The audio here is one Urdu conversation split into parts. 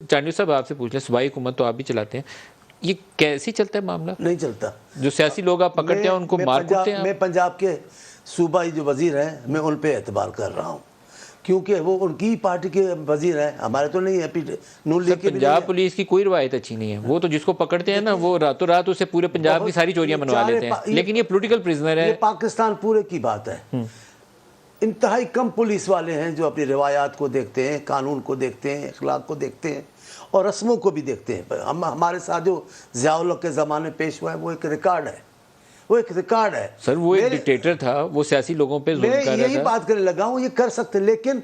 چانڈیو صاحب آپ سے پوچھ لیں، صوبائی حکومت تو آپ بھی چلاتے ہیں، یہ کیسے چلتا ہے معاملہ؟ نہیں چلتا. جو سیاسی لوگ آپ پکڑتے ہیں ان کو مار کوٹتے ہیں. میں پنجاب کے صوبائی جو وزیر ہیں میں ان پہ اعتبار کر رہا ہوں کیونکہ وہ ان کی پارٹی کے وزیر ہیں، ہمارے تو نہیں ہے. نون لیگ کے بھی پنجاب پولیس کی کوئی روایت اچھی نہیں ہے. وہ تو جس کو پکڑتے ہیں نا وہ راتوں رات اسے پورے پنجاب کی ساری چوریاں منوا لیتے ہیں. لیکن یہ پولیٹیکل پرزنر ہے. یہ پاکستان پورے کی بات ہے. انتہائی کم پولیس والے ہیں جو اپنی روایات کو دیکھتے ہیں، قانون کو دیکھتے ہیں، اخلاق کو دیکھتے ہیں اور رسموں کو بھی دیکھتے ہیں. ہمارے ساتھ جو ضیاء الحق کے زمانے پیش ہوا ہے وہ ایک ریکارڈ ہے. وہ ایک ریکارڈ ہے. سر وہ ایک ڈکٹیٹر تھا، وہ سیاسی لوگوں پہ ظلم کر رہا تھا. میں یہی بات کرنے لگا ہوں، یہ کر سکتے لیکن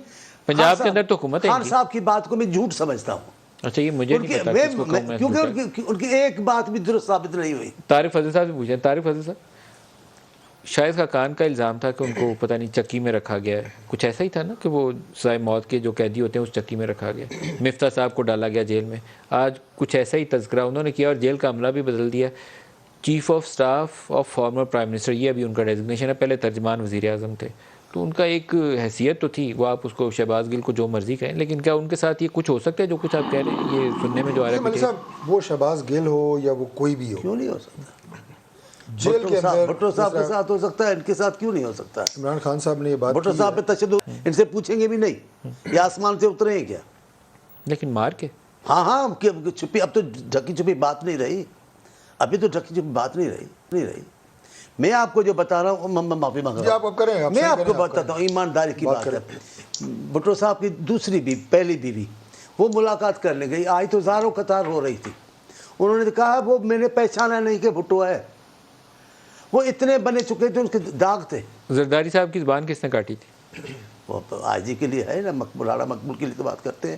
پنجاب کے اندر تو حکومت ہے. خان صاحب کی بات کو میں جھوٹ سمجھتا ہوں. اچھا یہ مجھے نہیں پتا کیونکہ ان کی ایک بات بھی درست ثابت نہیں ہوئی. طارق فضل صاحب سے پوچھیں. طارق فضل صاحب، شاہد خاقان کا الزام تھا کہ ان کو پتہ نہیں چکی میں رکھا گیا ہے، کچھ ایسا ہی تھا نا کہ وہ سزائے موت کے جو قیدی ہوتے ہیں اس چکی میں رکھا گیا. مفتاح صاحب کو ڈالا گیا جیل میں. آج کچھ ایسا ہی تذکرہ انہوں نے کیا اور جیل کا عملہ بھی بدل دیا. Chief of staff of former prime minister, یہ ابھی ان کا ڈیزگنیشن ہے. پہلے ترجمان وزیر اعظم تھے تو ان کا ایک حیثیت تو تھی. وہ آپ اس کو شہباز گل کو جو مرضی کہیں، لیکن کیا ان کے ساتھ یہ کچھ ہو سکتا ہے جو کچھ آپ کہہ رہے ہیں؟ یہ سننے میں جو آ رہا ہے وہ شہباز گل ہو یا وہ کوئی بھی ہو، کیوں نہیں ہو سکتا؟ جیل کے اندر بھٹو صاحب کے ساتھ ہو سکتا ہے، ان کے ساتھ کیوں نہیں ہو سکتا؟ عمران خان صاحب نے یہ بات بھٹو صاحب پہ تشدد ان سے پوچھیں گے بھی نہیں، یہ آسمان سے اترے ہیں کیا؟ لیکن مار کے ہاں چھپی، اب تو ڈھکی چھپی بات نہیں رہی. ابھی تو ڈھکی چھپی بات نہیں رہی. میں آپ کو جو بتا رہا ہوں معافی مانگ رہا ہوں. میں آپ کو بتاتا ہوں، ایمانداری کی بات ہے. بھٹو صاحب کی دوسری پہلی بیوی وہ ملاقات کرنے گئی، آئی تو زاروں قطار ہو رہی تھی. انہوں نے کہا وہ میں نے پہچانا نہیں کہ بھٹو ہے. وہ اتنے بنے چکے تھے، ان کے داغ تھے. زرداری صاحب کی زبان کس نے کاٹی تھی؟ وہ آج ہی کے لیے ہے نا، مقبول رانا مقبول کے لیے تو بات کرتے ہیں.